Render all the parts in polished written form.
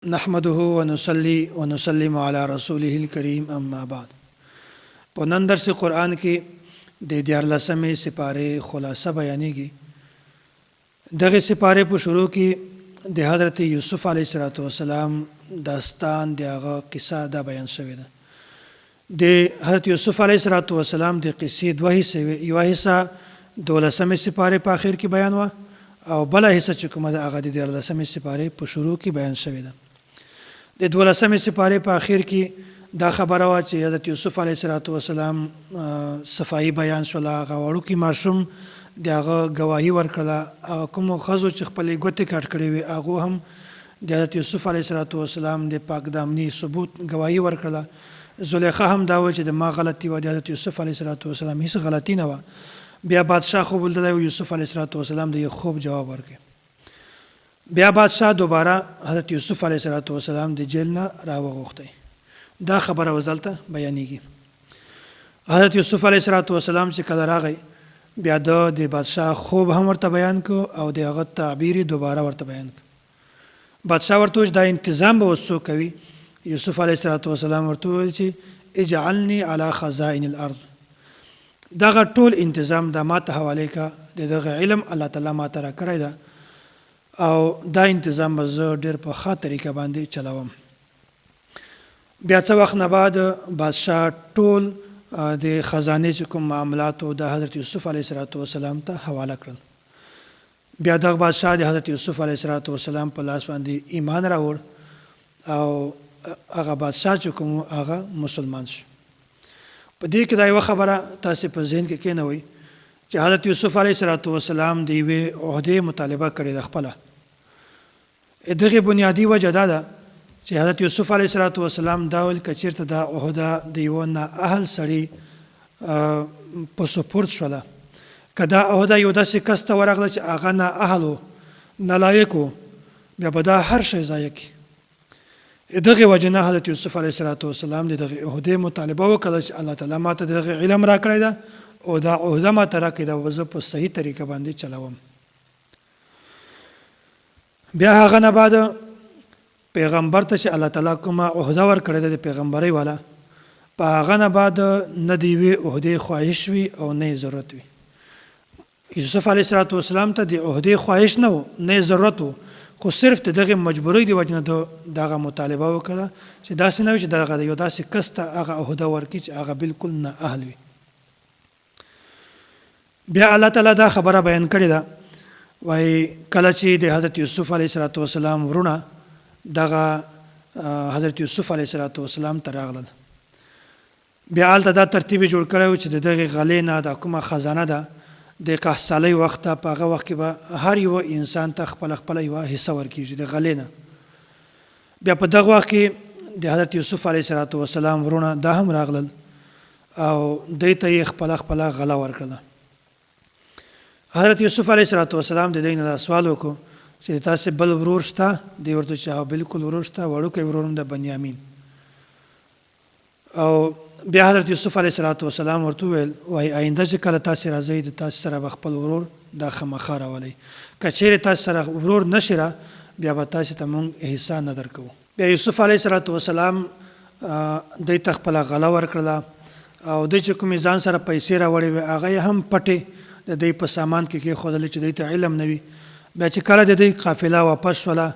نحمده ونصلي ونسلم على رسوله الكريم اما بعد. په نن درس قرآن کې د 14مې سپارې خلاصه بیانېږي. دغه سپارې په شروع کې د حضرت یوسف علیه السلام داستان دغه قصه دا بیان شوې ده. د حضرت یوسف علیه السلام د قصې دوه حصې، یو حصہ 12مې سپارې په اخر کې بیان و او بل حصہ چې کومه ده هغه د 14مې سپارې په شروع کې بیان شوې ده. د 12مې سپارې په اخر کې دا خبره وه چې حضرت یوسف علیه السلام صفایي بیان شوله، هغه وړوکی ماشوم د هغه ګواهي ورکړله، هغه کومو ښځو چې خپلې ګوتې کټ کړې وې هغو هم د حضرت یوسف علیه السلام د پاک دامني ثبوت ګواهي ورکړله. زلیخا هم دا وه چې د ما غلطي وه، د حضرت یوسف علیه السلام هېڅ غلطي نه وه. بیا بادشاه خوب لیدلی و، یوسف علیه السلام د یو خوب جواب ورکړي. بیا بادشاه دوباره حضرت یوسف علیه السلام د جیل نه راوغوښتی. دا خبره اوس دلته بیانېږي. حضرت یوسف علیه السلام چې کله راغی بیا د بادشاه خوب هم ورته بیان کو او د هغه تعبیر یې دوباره ورته بیان کو. بادشاه ورته وویل دا انتظام به اوس څوک کوي؟ یوسف علیه السلام ورته وویل چې اجعلني علی خزائن الارض، دغه ټول انتظام دا ماته حواله کا، د دغه علم الله تعالی ماته راکړی ده او دا انتظام به زه ډېر په ښه طریقه باندې چلوم. بیا څه وخت نه بعد بادشاه ټول د خزانې چې کوم معاملات د حضرت یوسف علیه السلام ته حواله کړل. بیا دغه بادشاه د حضرت یوسف علیه السلام په لاس باندې ایمان راوړ او هغه بادشاه چې کوم هغه مسلمان شو. په دې کې دا یوه خبره تاسې په ذهن کې کېنوئ چې حضرت یوسف علیه السلام د یوې عهدې مطالبه کړې ده خپله. دغې بنیادي وجه دا ده چې حضرت یوسف علیه السلام دا ویل که چېرته دا عهده د یوه نااهل سړي په سپرد شوله، که دا عهده یو داسې کس ته ورغله چې هغه نااهل و، نالایق و، بیا به دا هر شی ضایع کړي. دغې وجې نه حضرت یوسف علیه السلام د دغې عهدې مطالبه وکړه چې الله تعالی ماته د دغې علم راکړی ده او دا عهده ماته راکړې ده او زه په صحیح طریقه باندې چلوم. بیا هغه نه بعد پیغمبر ته چې الله تعالی کومه عهده ورکړې ده د پیغمبرۍ والا، په هغه نه بعد نه د یوې عهدې خواهش وي او نه یې ضرورت وي. یوسف علیه السلام ته د عهدې خواهش نه و، نه یې ضرورت و، خو صرف د دغې مجبورۍ د وجې نه دغه مطالبه وکړه چې داسې نه وي چې دغه یو داسې کس ته هغه عهده ورکړي چې هغه بلکل نااهل وي. بیا الله تعالی دا خبره بیان کړې ده، وایي کله چې د حضرت یوسف علیه السلام وروڼه دغه حضرت یوسف علیه السلام ته راغلل، بیا هلته دا ترتیب یې جوړ کړی و چې د دغې غلې نه دا کومه خزانه ده د قحصالۍ وخت ته، په هغه وخت کې به هر یو انسان ته خپله یوه حصه ورکېږي د غلې نه. بیا په دغه وخت کې د حضرت یوسف علیه السلام وروڼه دا هم راغلل او دوی ته یې خپله غله ورکړله. حضرت یوسف علیه السلام د دوی نه دا سوال وکړو چې تاسې بل ورور شته؟ دوی ورته چې بلکل ورور شته، وړوکی ورور هم د بنیامین. او بیا حضرت یوسف علیه السلام ورته وویل وایي آینده چې کله تاسې راځئ د تاسې سره به خپل ورور دا خامخا راولئ، که چیرې تاسې سره ورور نشي را بیا به تاسې ته موږ حصه نه درکوو. بیا یوسف علیه السلام دوی ته خپله غله ورکړله او دوی چې کومې ځان سره پیسې راوړې وې هغه یې هم پټې د دوی په سامان کې کېښودلې چې دوی ته علم نه وي. بیا چې کله د دوی قافله واپس شوله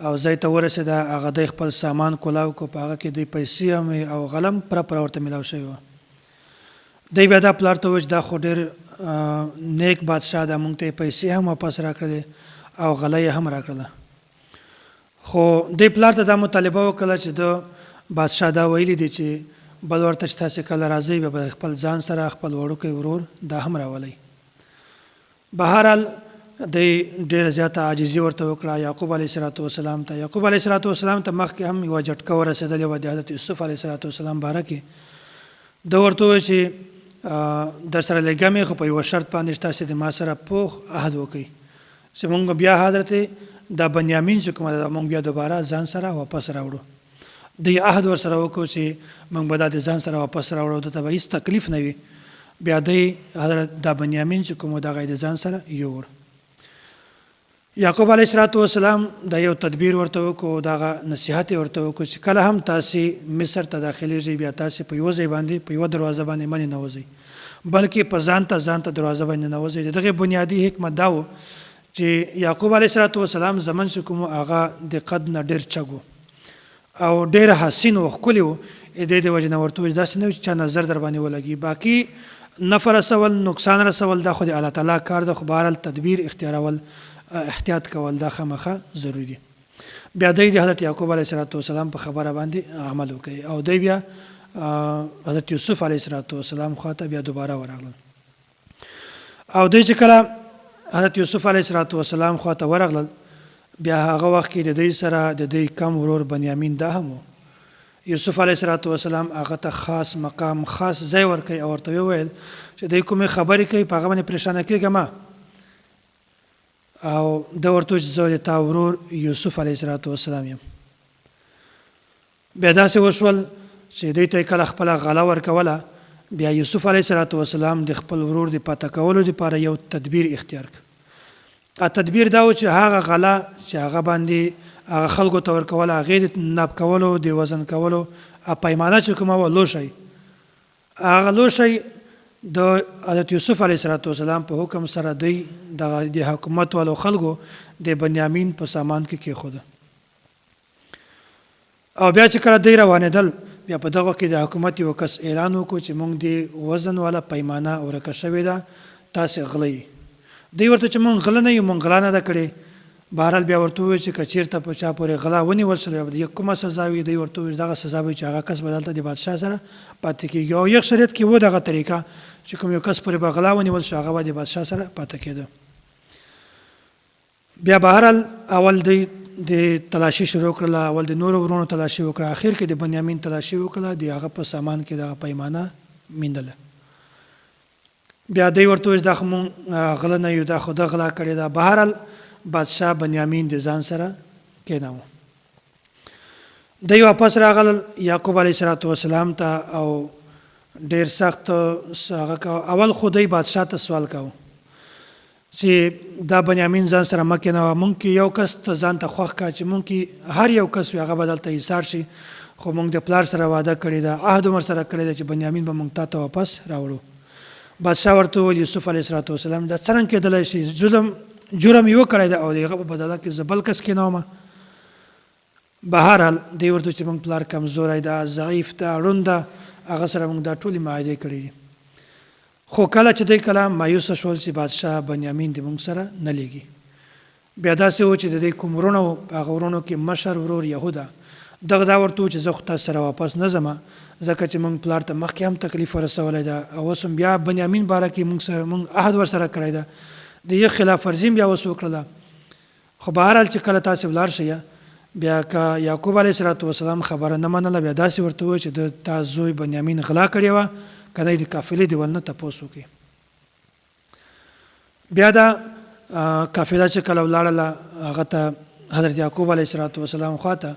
او ځای ته ورسېده هغه دوی خپل سامان کولاو کو، په هغه کې دوی پیسې هم او غله هم پوره ورته میلاو شوې وه. دوی بیا دا پلار ته وویل چې دا خو ډېر نیک بادشاه ده، موږ ته یې پیسې هم واپس راکړلې او غله یې هم راکړله. خو دوی پلار ته دا مطالبه وکړله چې د بادشاه دا ویلي دی چې بل ورته چې تاسې کله راځئ بیا به خپل ځان سره خپل وړوکی ورور دا هم راولئ. بهرحال دوی ډېره زیاته عاجزي ورته وکړه یعقوب علیه السلام ته. یعقوب علیه السلام ته مخکې هم یوه جټکه ورسېدلې وه د حضرت یوسف علیه السلام باره کې. ده ورته وویل چې در سره لږم یې، خو په یوه شرط باندې چې تاسې د ما سره پوخ عهد وکړئ چې موږ بیا حضرت دا بنیامین چې کومه ده موږ بیا دوباره ځان سره واپس راوړو. دوی عهد ورسره وکړو چې موږ به دا د ځان سره واپس راوړو، دته به هېڅ تکلیف نه وي. بیا دوی حضرت دا بنیامین چې کوم دغه د ځان سره یوړ. یعقوب علیه السلام د یو تدبیر ورته وکړو، دغه نصیحت ورته وکړو چې کله هم تاسې مصر ته داخلیږئ بیا تاسې په یوه ځای باندې په یوه دروازه باندې مه ننوځئ، بلکې په ځان ته دروازه باندې ننوځئ. د دغې بنیادي حکمت دا و چې یعقوب علیه السلام زمن چې کوم هغه د قد نه ډېر چږ و او ډېر حسین و ښکلي و، د دې وجې نه ورته وویل داسې نه وي چې چا نظر در باندې ولګي، باقي نفع رسول نقصان رسول دا خو د الله تعالی کار ده، خو بهرحال تدبیر اختیارول احتیاط کول دا خامخا ضروري دي. بیا دی د حضرت یعقوب علیه السلام په خبره باندې عمل وکړي او دی بیا حضرت یوسف علیه السلام خواته بیا دوباره ورغلل او دی چې کله حضرت یوسف علیه السلام خواته ورغلل بیا هغه وخت کې د دوی سره د دوی کم ورور بنیامین دا هم و. یوسف علیه السلام هغه ته خاص مقام خاص ځای ورکوي او ورته وویل چې دوی کومې خبرې کوي په هغه باندې پریشانه کېږه ما، او دا ورته چې زه د تا ورور یوسف علیه السلام یم. بیا داسې وشول چې دوی ته کله خپله غله ورکوله بیا یوسف علیه السلام د خپل ورور د پاته کولو دپاره یو تدبیر اختیار کړ. تدبیر دا و چې هغه غله چې هغه باندې هغه خلکو ته ورکوله، هغې د ناب کولو د وزن کولو پیمانه چې کومه وه لوښی، هغه لوښی د حضرت یوسف علیه السلام په حکم سره دوی د حکومت والو خلکو د بنیامین په سامان کې کېښوده او بیا چې کله دوی روانېدل بیا په دغه کې د حکومت یو کس اعلان وکړو چې موږ د وزن والا پیمانه ورکه شوې ده، تاسې غله یې. دوی ورته چې موږ غله نه یو، موږ غلا نه ده کړې. بهرحال بیا ورته وویل چې که چېرته په چا پورې غلا ونیول شوې د کومه سزا وي، دوی ورته وویل دغه سزا وي چې هغه کس به دلته د بادشاه سره پاتې کېږي او یک شریعت کې و دغه طریقه چې کوم یو کس پورې به غلا ونیول شو هغه به د بادشاه سره پاتې کېده. بیا بهرحال اول دوی د تلاشي شروع کړله، اول د نورو ورونو تلاشي وکړه، اخر کې د بنیامین تلاشي وکړه، د هغه په سامان کې دغه پیمانه میندله. بیا دوی ورته وویل دا خو مونږ غله نه یو، دا خو ده غلا کړې ده. بهرحال بادشاه بنیامین د ځان سره کېناوه. دوی واپس راغلل یعقوب علیه السلام ته او ډېر سخت هغه کوه. اول خو دوی بادشاه ته سوال کوه چې دا بنیامین ځان سره مه کېنوه، مونږ کې یو کس ته ځان ته خوښ کړه چې مونږ کې هر یو کس وي هغه به دلته ایثار شي، خو مونږ د پلار سره وعده کړې ده، عهد عمر سره کړی ده چې بنیامین به مونږ تا ته واپس راوړو. بادشاه ورته وویل یوسف علیه السلام دا څرنګه کېدلی شي، جرم یې وکړی ده او د هغه په بدله کې زه بل کس کېنوم. بهرحال دوی ورته چې مونږ پلار کمزوری ده، ضعیف ده، ړوند ده، هغه سره مونږ دا ټولې معاهدې کړې دي. خو کله چې دوی کله مایوسه شول چې بادشاه بنیامین د مونږ سره نه لیږي، بیا داسې و چې د دوی کوم وروڼه و په هغه وروڼو کې مشر ورور یهوده دغه دا ورته و چې زه خو تاسو سره واپس نه ځم ځکه چې مونږ پلار ته مخکې هم تکلیف ورسولی ده او اوس هم بیا بنیامین باره کې مونږ عهد ورسره کړی ده، د یو خلاف ورزي بیا اوس وکړله. خو بهرحال چې کله تاسې ولاړ شئ بیا که یعقوب علیه السلام خبره نه منله بیا داسې ورته ووایي چې د تا زوی بنیامین غلا کړې وه که نه د قافلې د ول نه تپوس وکړي. بیا دا قافله چې کله ولاړله هغه ته حضرت یعقوب علیه السلام خواته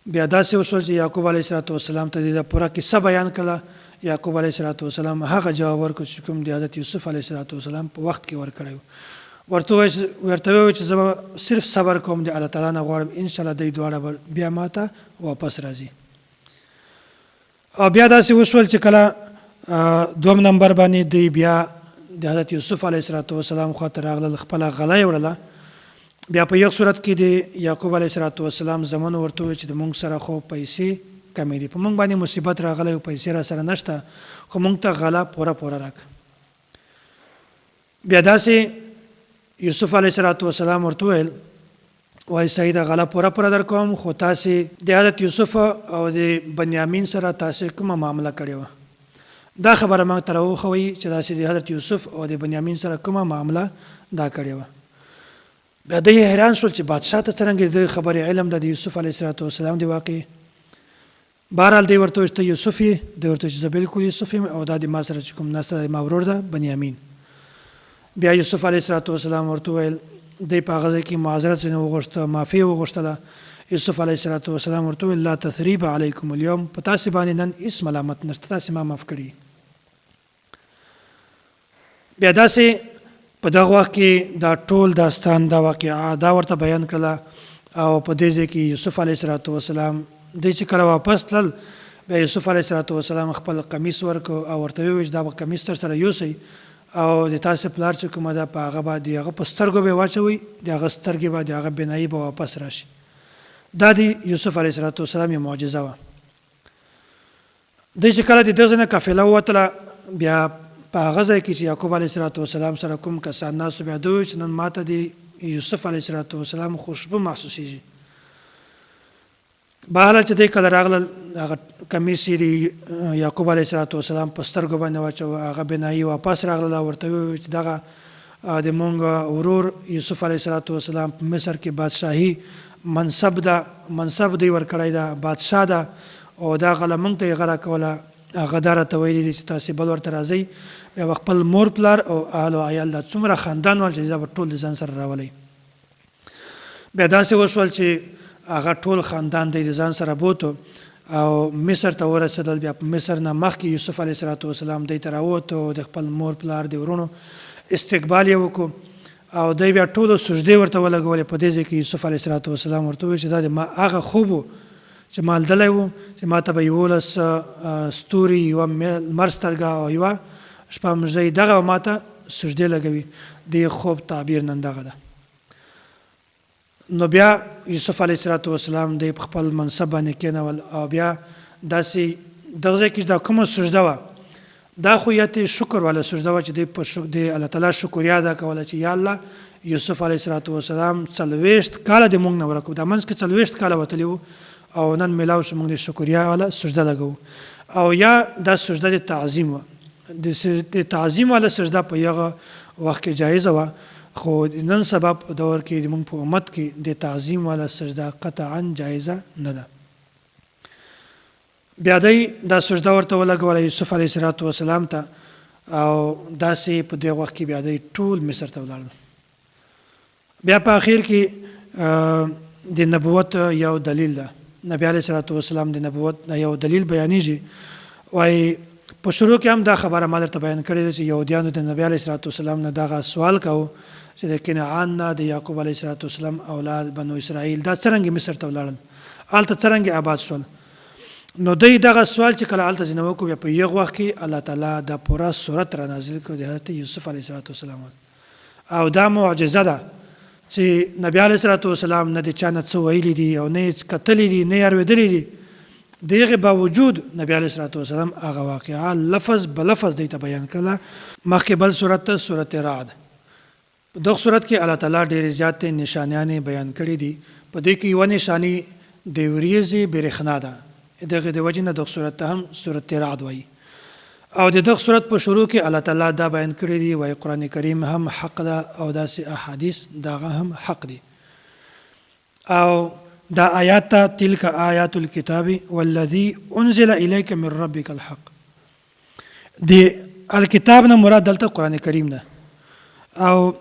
بیا داسې وشول چې یعقوب علیه السلام ته د پوره کیسه بیان کړله. یعقوب علیه السلام هغه جواب ورکړ چې کوم د حضرت یوسف علیه السلام په وخت کې ورکړی و. ورته وویل چې زه به صرف صبر کوم، د الله تعالی نه غواړم انشاءالله دوی دواړه به بیا ما ته واپس راځي. او بیا داسې وشول چې کله دوم نمبر باندې دوی بیا د حضرت یوسف علیه السلام خواته راغلل، خپله غله یې وړله. بیا په یو صورت کې د یعقوب علیه السلام زمن ورته وویل چې د مونږ سره خو پیسې کمې دي، په مونږ باندې مصیبت راغلی او پیسې را سره نشته، خو مونږ ته غله پوره راکړه. بیا داسې یوسف علیه السلام ورته وویل وایي صحیح ده غله پوره در کوم، خو تاسې د حضرت یوسف او د بنیامین سره تاسې کومه معامله کړې وه، دا خبره موږ ته راوښوئ چې داسې د حضرت یوسف او د بنیامین سره کومه معامله دا کړې وه. بیا دوی حیران شول چې بادشاه ته څرنګه د خبرې علم ده د یوسف علیه السلام د واقع. بهرحال دوی ورته وویل چې ته یوسف یې؟ دوی ورته چې زه بالکل یوسف یم او دا د ما سره چې کوم ناسته د ما ورور ده بنیامین. بیا یوسف علیه السلام ورته وویل دوی په هغه ځای کې معذرت ځینې وغوښته، معافي وغوښتله. یوسف علیه السلام ورته وویل لا تثریب علیکم اليوم، په تاسې باندې نن هېڅ ملامت نشته، تاسې ما معاف کړي. بیا داسې په دغه وخت کې دا ټول داستان دا واقعه دا ورته بیان کړله او په دې ځای کې یوسف علیه السلام دی چې کله واپس تلل بیا یوسف علیه السلام خپل قمیص ورکړ او ورته وویل چې دا به قمیص تر سره یوسئ او د تاسې پلار چې کومه ده په هغه باندې هغه په سترګو به یې واچوئ د هغه سترګې به د هغه بینایي به واپس راشي. دا د یوسف علیه السلام یوه معجزه وه. دی چې کله د دغه ځای نه قافله ووتله بیا په هغه ځای کې چې یعقوب علیه السلام سره کوم کسان ناست بیا دوی وویل چې نن ماته د یوسف علیه السلام خوشبو محسوسېږي. بهرحال چې دی کله راغلل هغه کمیس یې د یعقوب علیه السلام په سترګو باندې واچوه هغه بینایي واپس راغله او ورته وویل چې دغه د مونږ ورور یوسف علیه السلام په مصر کې بادشاهي منصب دی ورکړی ده بادشاه ده او دا غله مونږ ته یې غره کوله هغه دا راته ویلي دي چې تاسې بل ورته راځئ بیا به خپل مور پلار او اهل او عیال دا څومره خاندان ول چې دا به ټول د ځان سره راولئ. بیا داسې وشول چې هغه ټول خاندان دی د ځان سره بوتو او مصر ته ورسېدل. بیا په مصر نه مخکې یوسف علیه السلام دی ته راووتو د خپل مور پلار د ورونو استقبال یې وکړو او دی بیا ټولو سجدې ورته ولګولې. په دې ځای کې یوسف علیه السلام ورته وویل چې دا د ما هغه خوب و چې ما لیدلی و چې ما ته به 11 ستوري یوه لمر سترګه او یوه شپږمژۍ دغه ما ته سجدې لګوي. د خوب تعبیر نن دغه ده. نو بیا یوسف علیه السلام دی په خپل منصب باندې کېنول او بیا داسې دغه ځای کې دا کومه سجده وه دا خو یت شکر والا سجده وه چې دی په د الله تعالی شکریا ادا کوله چې یا الله یوسف علیه السلام 40 کاله د مونږ نه ورکړو دا منځ کې 40 کاله وتلی وو او نن میلاو شو مونږ د شکریا والا سجده لګو او یا دا سجده د تعظیم وه د تعظیم والا سجده په یغه وخت کې جایزه وه خو نن سبب دور کې د مونږ په امت کې د تعظیم والا سجده قطعا جایزه نه ده. بیا دی دا سجده ورته ولګوله یوسف علیه السلام ته او داسې په دې وخت کې بیا دی ټول مصر ته ولاړل. بیا په اخر کې د نبوت یو دلیل ده. نبی علیه السلام د نبوت یو دلیل بیانېږي وایي په شروع کې هم دا خبره ما درته بیان کړې ده چې یهودیانو د نبی علیه السلام نه دغه سوال کوو چې د کنعان نه د یعقوب علیه السلام اولاد بنو اسرائیل دا څرنګه مصر ته ولاړل هلته څرنګه آباد شول. نو دی دغه سوال چې کله هلته ځینې وکړو بیا په یغ وخت کې الله تعالی دا پوره صورت را نازل کړو د حضرت یوسف علیه السلام او دا معجزه ده چې نبی علیه السلام نه د چا نه څه ویلي دي او نه یې کتلي دي نه یې اورېدلي دي د هغې باوجود نبی علیه السلام هغه واقعه لفظ بلفظ دی ته بیان کړله. مخکې بل صورت ته صورت رعد په دغه صورت کې الله تعالی ډېرې زیاتې نشانیانې بیان کړي دي. په دې کې یوه نشاني د وریځې برېښنا ده دغه د وجې نه دغه صورت ته هم صورت رعد وایي او د دغه صورت په شروع کې الله تعالی دا بیان کړی دی وایي قرآن کریم هم حق ده او داسې احادیث دغه هم حق دي. او دا آیات ته تلک آیات الکتاب والذي انزل الیک من ربک الحق د الکتاب نه مراد دلته قرآن کریم ده او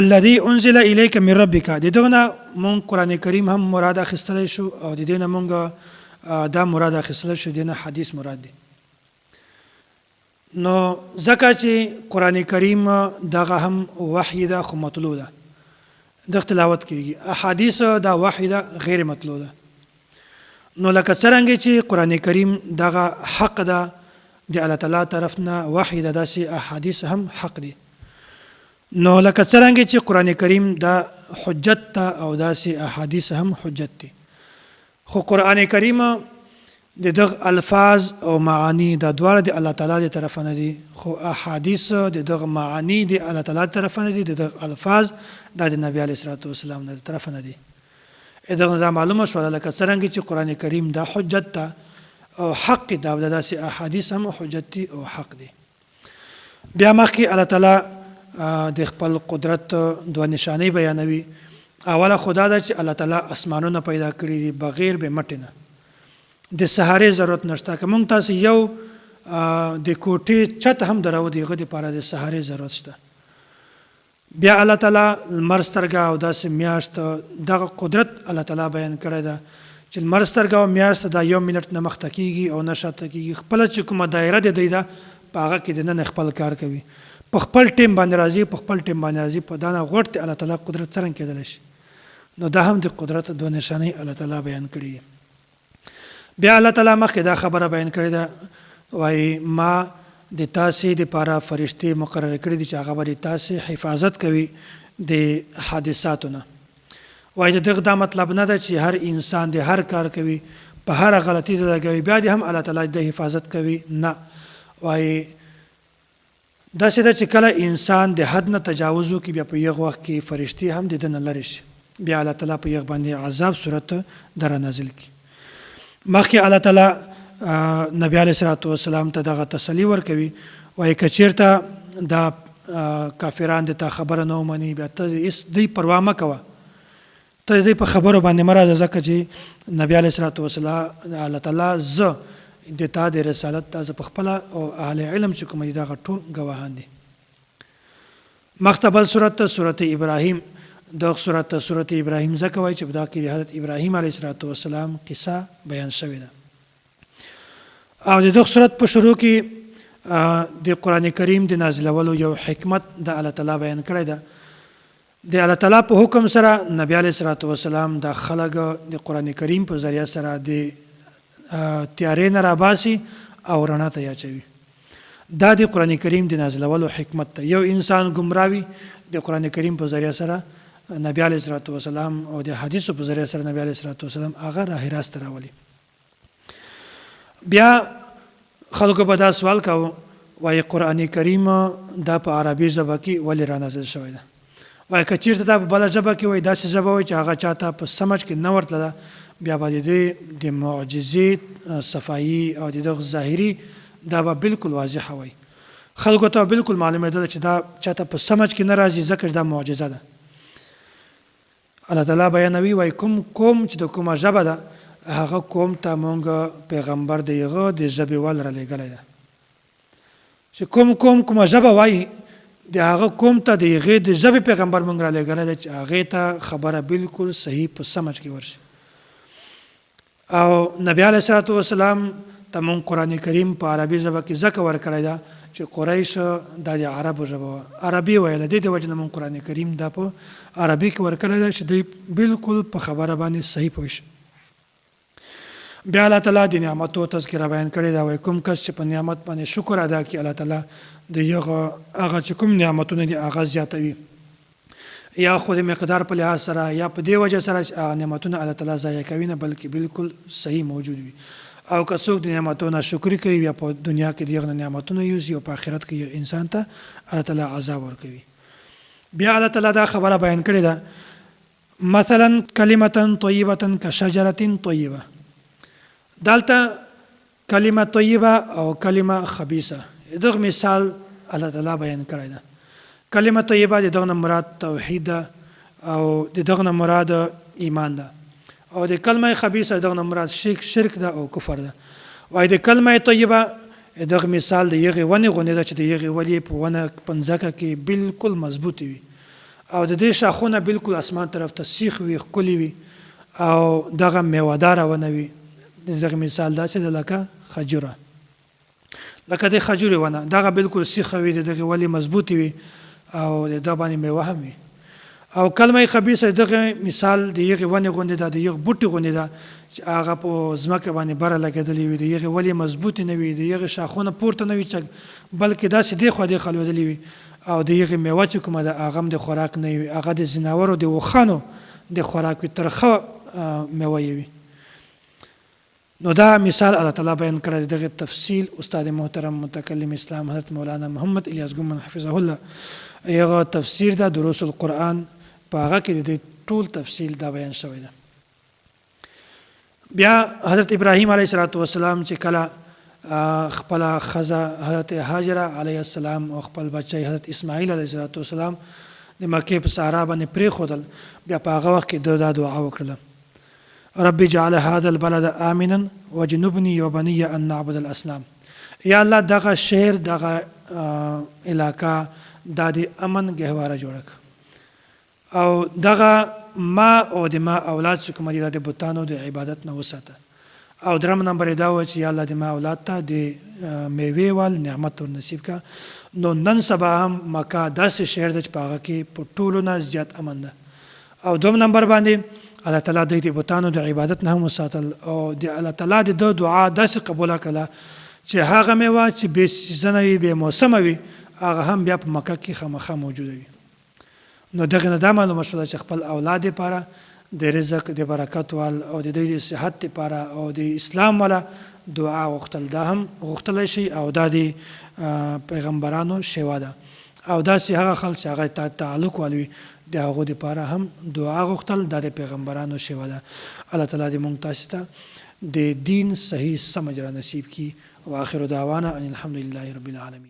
الذي انزل الیک من ربک د دغه نه مونږ قرآن کریم هم مراد اخیستلی شو او د دې نه مونږ دا مراد اخیستلی شو د دې نه حدیث مراد دی. نو ځکه چې قرآن کریم دغه هم وحی ده خو مطلوع ده د تلاوت کېږي احادیث دا وحی ده غیر مطلوع ده. نو لکه څرنګه چې قرآن کریم دغه حق ده د الله تعالی طرف نه وحی ده داسې احادیث هم حق دي. نو لکه څرنګه چې قرآن کریم دا حجت ته او داسې احادیث هم حجت دي خو قرآن کریم د دغه الفاظ او معانی دا دواړه د الله تعالی د طرفه نه دي خو احادیث د دغه معانی د الله تعالی د طرفه نه دي د دغه الفاظ دا د نبی علیه السلام د طرفه نه دي. دغه دا معلومه شوله لکه څرنګه چې قرآن کریم دا حجت ته او حق دا داسې احادیث هم حجت دي او حق دي. بیا مخکې الله تعالی د خپل قدرت دوه نشانې بیانوي. اوله خدا ده چې الله تعالی اسمانونه پیدا کړي دي بغیر به مټې نه د سهارې ضرورت نشته. که مونږ تاسې یو د کوټې چت هم درو د هغه دپاره د سهارې ضرورت شته. بیا الله تعالی لمر سترګه او داسې میاشت دغه قدرت الله تعالی بیان کړی ده چې لمر سترګه او میاشت دا 1 منټ نه مخته کېږي او نه شاته کېږي. خپله چې کومه دایره د دوی ده په هغه کې د نن خپل کار کوي. په خپل ټیم باندې راځي په دانه غوټ ته الله تعالی قدرت څرنګه کېدلی شي. نو دا هم د قدرت دوه نشانې الله تعالی بیان کړي. بیا الله تعالی مخکې دا خبره بیان کړې ده، وایي ما د تاسې دپاره فرشتې مقرر کړي دي چې هغه به د تاسې حفاظت کوي د حادثاتو نه. وایي د دغه دا مطلب نه ده چې هر انسان د هر کار کوي، په هره غلطي ته لګوي، بیا دې هم الله تعالی د حفاظت کوي. نه، وایي داسې ده چې کله انسان د حد نه تجاوز وکړي، بیا په یغ وخت کې فرشتې هم د ده نه لرې شي، بیا الله تعالی په یغ باندې عذاب صورت در نازل کړي. مخکې الله تعالی نبی علیه الصلاة والسلام ته دغه تسلي ورکوي، وایي که چېرته دا کافران د تا خبره نه ومني، بیا ته هېڅ دوی پروا مه کوه، ته د دوی په خبرو باندې مه راځه، ځکه چې نبی علیه الصلاة والسلام الله تعالی زه د تا د رسالت ته زه په خپله او اهل علم چې کوم دي دغه ټول ګواهان دي. مخته بل صورت ته صورت ابراهیم، دغه صورت ته صورت ابراهیم ځکه وایي چې په دغه کې د حضرت ابراهیم علیه الصلاة والسلام قصه بیان شوې ده. او د دغه صورت په شروع کې د قرآن کریم د نازلولو یو حکمت د الله تعالی بیان کړی ده. د الله تعالی په حکم سره نبی علیه الصلاة والسلام د خلک د قرآن کریم په ذریعه سره د تیارې نه راباسي او رڼا ته اچوي. دا د قرآن کریم د نازلولو حکمت ده. یو انسان ګمراوي د قرآن کریم په ذریعه سره نبی علیه الصلاة والسلام او د حدیثو په ذریعه سره نبی علیه الصلاة والسلام هغه راه راست راولي. بیا خلکو به دا سوال کاوه، وایي قرآن کریم دا په عربي ژبه کې ولې را نازل شوی ده؟ وایي که چېرته دا په بله ژبه کې وایي داسې ژبه وایي چې هغه چاته په سمج کې نه ورتله، بیا به د معجزې صفایي او د دغه ظاهري دا به بالکل واضحه وایي، خلکو ته بالکل معلومېدله چې دا چاته په سمج کې نه راځي، ځکه چې دا معجزه ده. الله تعالی بیانوي، وایي کوم قوم چې د کومه ژبه ده هغه قوم ته مونږ پیغمبر د هغه د ژبې ول را لېږلی ده. چې کوم قوم کومه ژبه وایي د هغه قوم ته د هغې د ژبې پیغمبر مونږ را لېږلی ده چې هغې ته خبره بالکل صحیح په سمج کې ورشي. او نبی علیه الصلاة والسلام ته مونږ قرآن کریم په عربي ژبه کې ځکه ورکړی ده چې قریش دا د عربو ژبه وه، عربي ویله، دې د وجې نه مونږ قرآن کریم دا په عربي کې ورکړی ده چې دوی بالکل په خبره باندې صحیح پوه شي. بیا الله تعالی د نعمتو تذکره بیان کړې ده، وایي کوم کس چې په نعمت باندې شکر ادا کړي، الله تعالی د هغه چې کوم نعمتونه دي هغه زیاتوي، یا خو د مقدار په لحاظ سره یا په دې وجه سره چې هغه نعمتونه الله تعالی ضایع کوي نه، بلکې بالکل صحیح موجود وي. او که څوک د نعمتو نه شکري کوي، یا په دنیا کې د هغه نعمتونه یوسي او په آخرت کې انسان ته الله تعالی عذاب ورکوي. بیا الله تعالی دا خبره بیان کړې ده، مثلا کلمة طیبة کشجرة طیبة. دلته کلمه طیبه او کلمه خبیثه دغه مثال الله تعالی بیان کړی ده. کلمه طیبه د دغه نه مراد توحید ده، او د دغه نه مراد ایمان ده، او د کلمه خبیثه دغه نه مراد شرک ده او کفر ده. وایي د کلمه طیبه دغه مثال د یغې ونې غوندې ده چې د یغې ونې په ونه په ځمکه کې بالکل مضبوط وي، او د دې شاخونه بالکل اسمان طرف ته سیخ وي، ښکلي وي، او دغه میوهداره ونه وي. دغه مثال داسې ده لکه خجوره، لکه د خجورې ونه، دغه بالکل سیخه وي، د دغې ولې مضبوطې وي، او د دغه باندې میوه هم وي. او کلمه خبیثه دغه مثال د یغې ونې غوندې ده، د یغ بوټي غوندې ده چې هغه په ځمکه باندې بره لګېدلې وي، د یغې ولې مضبوطې نه وي، د یغې شاخونه پورته نه وي بلکې داسې دېخوا دېخوا لوېدلې وي، او د یغې میوه چې کومه ده هغه هم د خوراک نه وي، هغه د ځناورو د وښانو د خوراک وي، ترخه میوه یې وي. نو دا مثال الله تعالی بیان کړی. دغه تفصیل استاد محترم متکلم اسلام حضرت مولانا محمد الیاس ګومن حفظه الله یغه تفسیر دا دروس القرآن په هغه کې د ټول تفصیل دا بیان شوی ده. بیا حضرت ابراهیم علیه السلام چې کله خپل ښځه حضرت هاجره علیه السلام او خپل بچی حضرت اسماعیل علیه السلام د مکې په صحرا باندې پرېښودل، بیا په هغه وخت کې دا دعا وکړله، رب اجعل هذا البلد آمنا وجنبني وبني ان نعبد الاصنام. یا الله دغه شهر دغه علاقه د امن گهواره جوړه او دغه ما او د ما اولاد چې کوم دي د بوتانو د عبادت نه وساته، او درم نمبر دا و چې یا الله دې ما اولاد ته د میوې وال نعمت ور نصیب کا. نو نن سبا هم مکه داسې شهر ده چې په هغه کې په ټولو نه زیات امن ده. او دوم نمبر باندې الله تعالی د دې بوتانو د عبادت نه هم وساتل او د الله تعالی د دعا داسې قبوله کړله چې هغه میوه چې بې سیزنه وي بې موسمه وي هغه هم بیا په مکه کې خامخا موجوده وي. نو دغه نه دا معلومه شوله چې خپل اولاد لپاره د رزق د برکت وال او د دوی د صحت لپاره او د اسلام والا دعا غوښتل دا هم غوښتلی شي او دا د پیغمبرانو شیوه ده. او داسې هغه خلک چې هغه ته تعلق والوي د هغو دپاره هم دعا غوښتل دا د پیغمبرانو شیوه ده. الله تعالی دې موږ تاسو ته د دین صحیح سمجھ را نصیب کړي. واخر دعوانا ان الحمد لله رب العالمین.